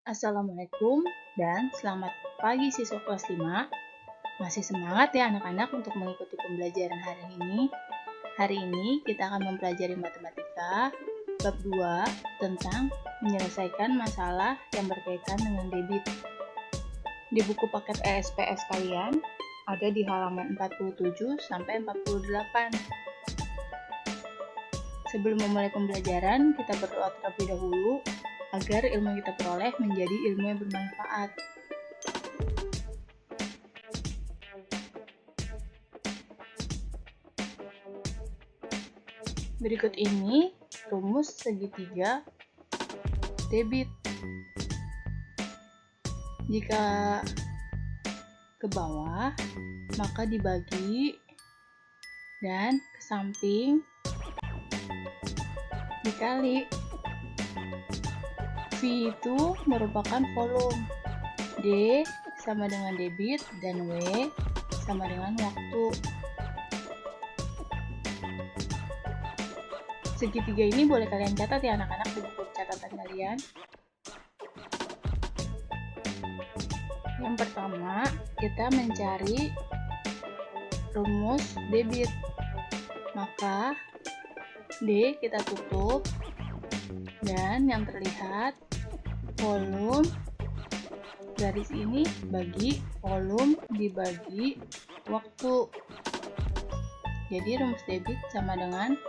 Assalamualaikum dan selamat pagi siswa kelas 5. Masih semangat ya anak-anak untuk mengikuti pembelajaran hari ini? Hari ini kita akan mempelajari matematika bab 2 tentang menyelesaikan masalah yang berkaitan dengan debit. Di buku paket ESPS kalian ada di halaman 47 sampai 48. Sebelum memulai pembelajaran, kita berdoa terlebih dahulu agar ilmu yang kita peroleh menjadi ilmu yang bermanfaat. Berikut ini rumus segitiga debit. Jika ke bawah, maka dibagi dan ke samping dikali. V itu merupakan volume, D sama dengan debit, dan W sama dengan waktu. Segitiga ini boleh kalian catat ya anak-anak di buku catatan kalian. Yang pertama, kita mencari rumus debit. Maka D kita tutup, dan yang terlihat volume garis ini bagi volume dibagi waktu. Jadi rumus debit sama dengan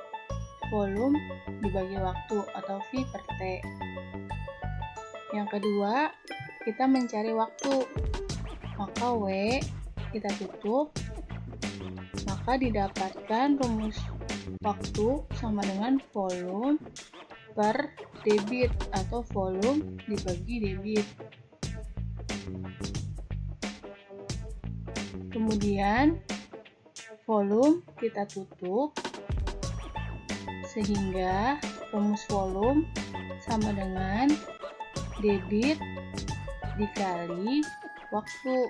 volume dibagi waktu atau V per T. Yang kedua, kita mencari waktu. Maka W kita tutup, maka didapatkan rumus waktu sama dengan volume per debit atau volume dibagi debit. Kemudian volume kita tutup sehingga rumus volume sama dengan debit dikali waktu.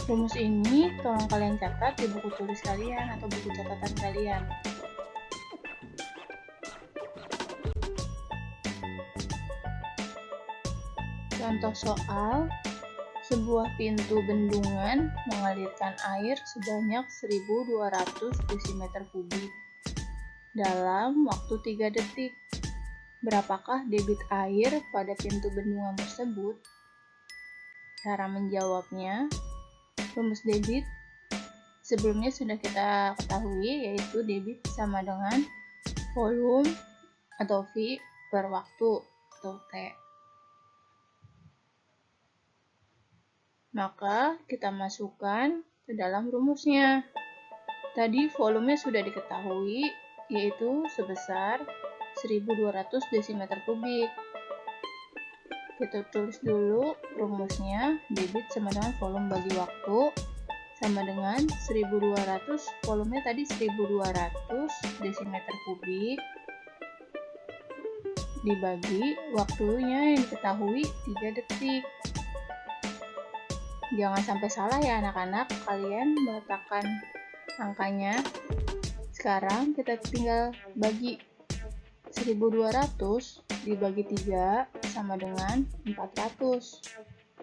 Rumus ini tolong kalian catat di buku tulis kalian atau buku catatan kalian. Contoh soal, sebuah pintu bendungan mengalirkan air sebanyak 1200 desimeter kubik dalam waktu 3 detik. Berapakah debit air pada pintu bendungan tersebut? Cara menjawabnya, rumus debit sebelumnya sudah kita ketahui, yaitu debit sama dengan volume atau V per waktu atau T. Maka kita masukkan ke dalam rumusnya. Tadi volumenya sudah diketahui, yaitu sebesar 1200 desimeter kubik. Kita tulis dulu rumusnya, debit sama dengan volume bagi waktu sama dengan 1200, volumenya tadi 1200 desimeter kubik dibagi waktunya yang diketahui 3 detik. Jangan sampai salah ya anak-anak, kalian meletakkan angkanya. Sekarang kita tinggal bagi 1200 dibagi 3 sama dengan 400.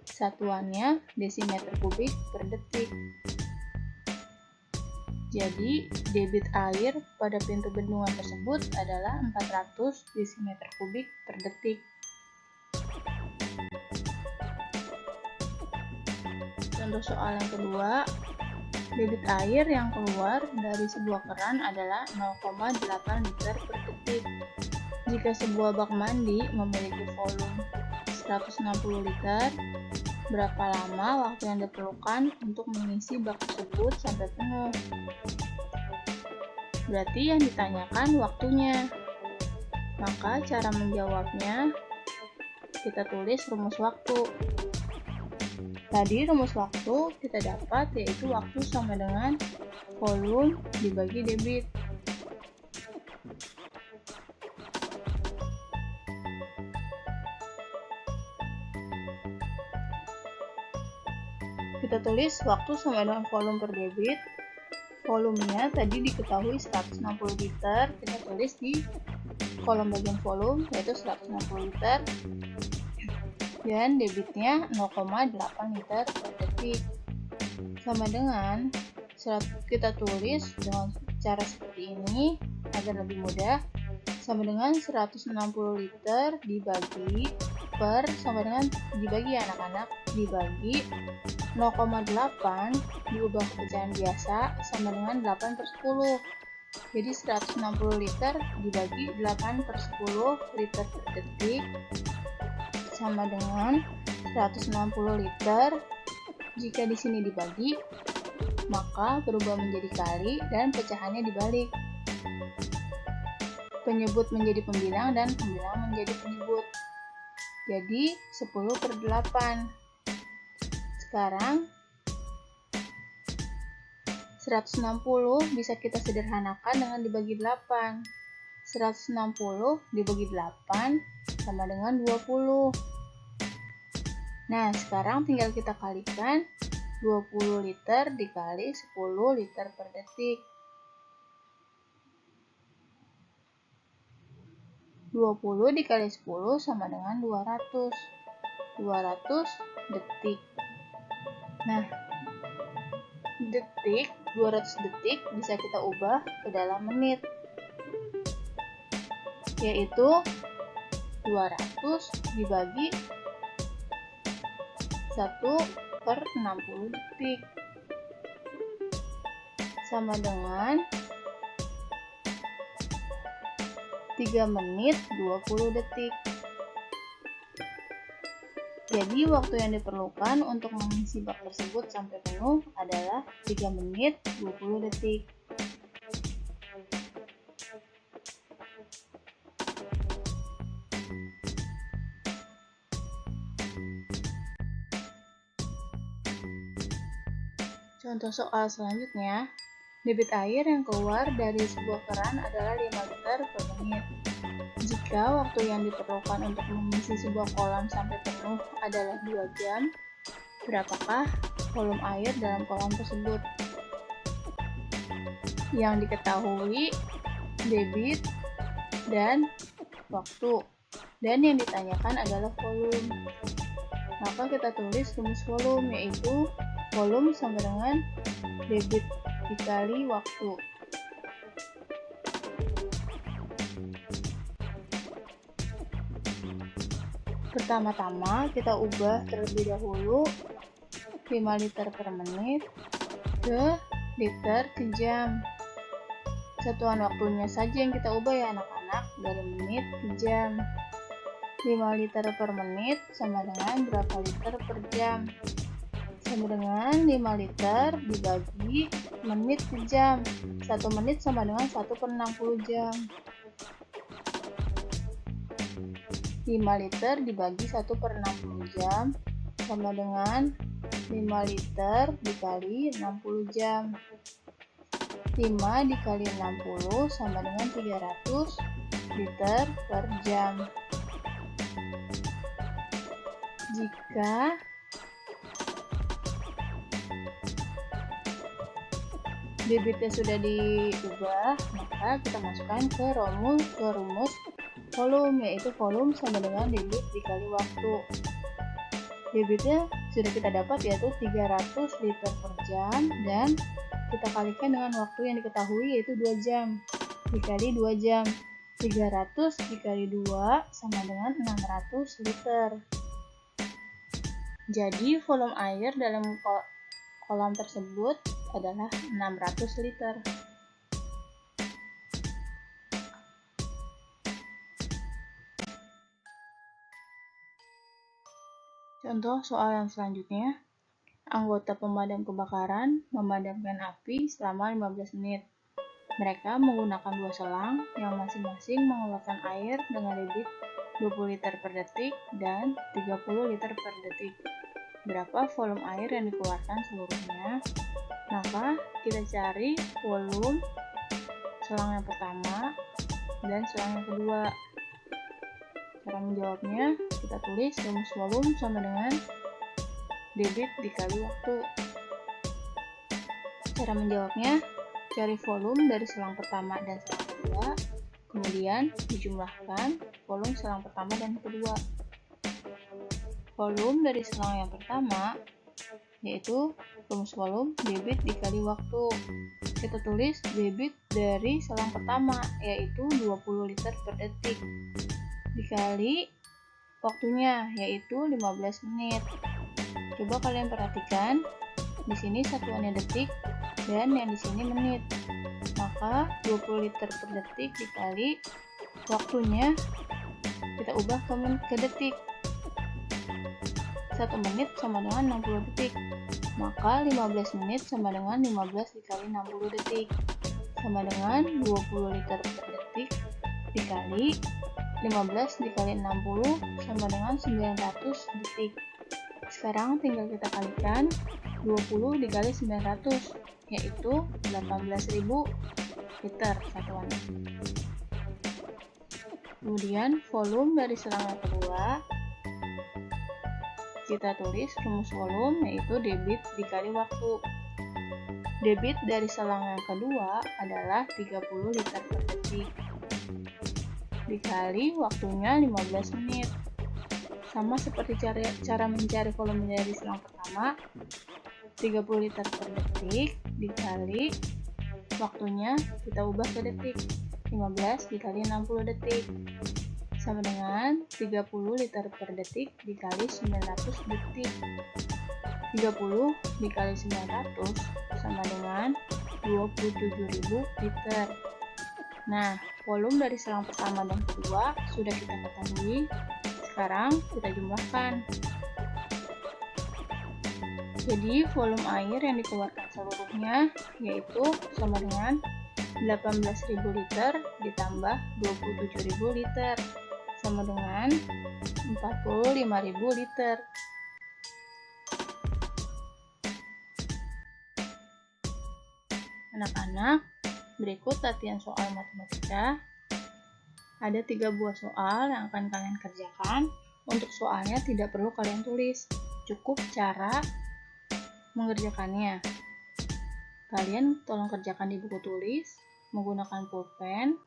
Satuannya desimeter kubik per detik. Jadi debit air pada pintu bendungan tersebut adalah 400 desimeter kubik per detik. Contoh soal yang kedua, debit air yang keluar dari sebuah keran adalah 0,8 liter per detik. Jika sebuah bak mandi memiliki volume 160 liter, berapa lama waktu yang diperlukan untuk mengisi bak tersebut sampai penuh? Berarti yang ditanyakan waktunya. Maka cara menjawabnya, kita tulis rumus waktu. Tadi rumus waktu kita dapat, yaitu waktu sama dengan volume dibagi debit. Kita tulis waktu sama dengan volume per debit. Volumenya tadi diketahui 160 liter, kita tulis di kolom bagian volume yaitu 160 liter dan debitnya 0,8 liter per detik. Sama dengan kita tulis dengan cara seperti ini agar lebih mudah. Sama dengan 160 liter dibagi per, sama dengan dibagi anak-anak, dibagi 0,8 diubah ke pecahan biasa sama dengan 8 per 10. Jadi 160 liter dibagi 8 per 10 liter per detik sama dengan 160 liter. Jika di sini dibagi, maka berubah menjadi kali dan pecahannya dibalik. Penyebut menjadi pembilang dan pembilang menjadi penyebut. Jadi 10 per 8. Sekarang 160 bisa kita sederhanakan dengan dibagi 8. 160 dibagi 8 sama dengan 20. Nah, sekarang tinggal kita kalikan 20 liter dikali 10 liter per detik. 20 dikali 10 sama dengan 200. 200 detik. Nah, 200 detik bisa kita ubah ke dalam menit. Yaitu 200 dibagi 1 per 60 detik sama dengan 3 menit 20 detik. Jadi waktu yang diperlukan untuk mengisi bak tersebut sampai penuh adalah 3 menit 20 detik. Contoh soal selanjutnya, debit air yang keluar dari sebuah keran adalah 5 liter per menit. Jika waktu yang diperlukan untuk mengisi sebuah kolam sampai penuh adalah 2 jam, berapakah volume air dalam kolam tersebut? Yang diketahui debit dan waktu, dan yang ditanyakan adalah volume. Maka kita tulis rumus volume, yaitu volume sama dengan debit dikali waktu. Pertama-tama kita ubah terlebih dahulu 5 liter per menit ke liter ke jam. Satuan waktunya saja yang kita ubah ya anak-anak, dari menit ke jam. 5 liter per menit sama dengan berapa liter per jam? Sama dengan 5 liter dibagi menit ke jam. 1 menit sama dengan 1 per 60 jam. 5 liter dibagi 1 per 60 jam sama dengan 5 liter dikali 60 jam. 5 dikali 60 sama dengan 300 liter per jam. Jika debitnya sudah diubah, maka kita masukkan ke rumus volume, yaitu volume sama dengan debit dikali waktu. Debitnya sudah kita dapat, yaitu 300 liter per jam, dan kita kalikan dengan waktu yang diketahui, yaitu 2 jam dikali 2 jam. 300 dikali 2 sama dengan 600 liter. Jadi volume air dalam kolam tersebut adalah 600 liter. Contoh soal yang selanjutnya, anggota pemadam kebakaran memadamkan api selama 15 menit. Mereka menggunakan 2 selang yang masing-masing mengeluarkan air dengan debit 20 liter per detik dan 30 liter per detik. Berapa volume air yang dikeluarkan seluruhnya? Maka kita cari volume selang yang pertama dan selang yang kedua. Cara menjawabnya, kita tulis rumus volume sama dengan debit dikali waktu. Cara menjawabnya, cari volume dari selang pertama dan selang kedua, Kemudian dijumlahkan volume selang pertama dan kedua. Volume dari selang yang pertama yaitu rumus volume debit dikali waktu. Kita tulis debit dari selang pertama yaitu 20 liter per detik dikali waktunya yaitu 15 menit. Coba kalian perhatikan, di sini satuannya detik dan yang di sini menit. Maka 20 liter per detik dikali waktunya kita ubah ke detik. 1 menit sama dengan 60 detik. Maka 15 menit sama dengan 15 dikali 60 detik sama dengan 20 liter per detik dikali 15 dikali 60 sama dengan 900 detik. Sekarang tinggal kita kalikan 20 dikali 900 yaitu 18.000 liter satuannya. Kemudian volume dari selang yang kedua kita tulis rumus volume yaitu debit dikali waktu. Debit dari selang yang kedua adalah 30 liter per detik dikali waktunya 15 menit. Sama seperti cara mencari volume dari selang pertama, 30 liter per detik dikali waktunya kita ubah ke detik, 15 dikali 60 detik sama dengan 30 liter per detik dikali 900 detik. 30 dikali 900 sama dengan 27.000 liter. Nah, volume dari selang pertama dan kedua sudah kita ketahui. Sekarang kita jumlahkan. Jadi volume air yang dikeluarkan seluruhnya yaitu sama dengan 18.000 liter ditambah 27.000 liter sama dengan 45.000 liter. Anak-anak, berikut latihan soal matematika. Ada 3 buah soal yang akan kalian kerjakan. Untuk soalnya tidak perlu kalian tulis, cukup cara mengerjakannya. Kalian tolong kerjakan di buku tulis menggunakan pulpen,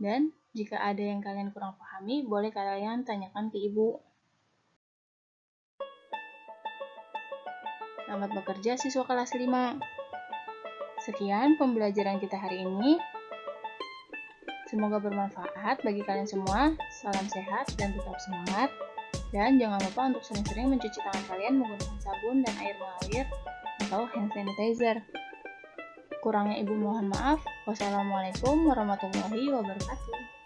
dan jika ada yang kalian kurang pahami, boleh kalian tanyakan ke ibu. Selamat bekerja siswa kelas 5. Sekian pembelajaran kita hari ini. Semoga bermanfaat bagi kalian semua. Salam sehat dan tetap semangat. Dan jangan lupa untuk sering-sering mencuci tangan kalian menggunakan sabun dan air mengalir atau hand sanitizer. Kurangnya ibu mohon maaf. Wassalamualaikum warahmatullahi wabarakatuh.